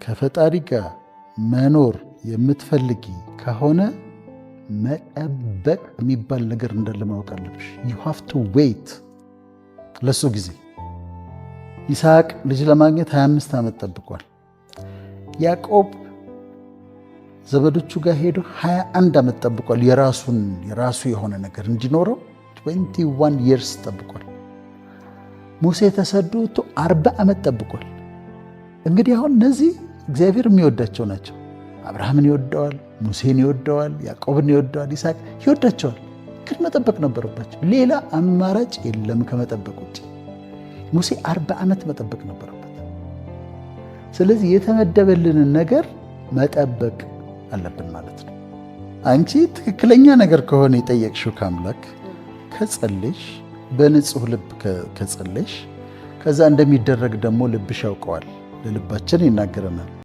ከፈጣሪ ጋር መኖር የምትፈልጊ ከሆነ መጠበቅ የሚባል ነገር እንዳለ ማወቅ አለብሽ። you have to wait ለሱ ጊዜ። ይስሐቅ ልጅ ለማግኘት 25 ዓመት ጠብቋል። ያዕቆብ ዘመዶቹ ጋር ሄዶ 21 ዓመት ጠብቋል። የራሱ የሆነ ነገር እንዲኖረው 21 years ጠብቋል። ሙሴ ተሰዶ 40 ዓመት ጠብቋል። እንግዲህ አሁን እነዚህ እግዚአብሔር የሚወዳቸው ናቸው። አብርሃምን ይወደዋል፣ ሙሴን ይወደዋል፣ ያዕቆብን ይወደዋል፣ ይስሐቅ ይወዳቸዋል። ግን መጠበቅ ነበረባቸው። ሌላ አማራጭ የለም ከመጠበቅ ውጭ። ሙሴ 40 ዓመት መጠበቅ ነበረበት። ስለዚህ የተመደበልንን ነገር መጠበቅ አለብን ማለት ነው። አንቺ ትክክለኛ ነገር ከሆነ የጠየቅሽው ከአምላክ ከጸለይሽ፣ በንጹህ ልብ ከጸለይሽ፣ ከዛ እንደሚደረግ ደግሞ ልብሽ ያውቀዋል። ለልባችን ይናገረናል።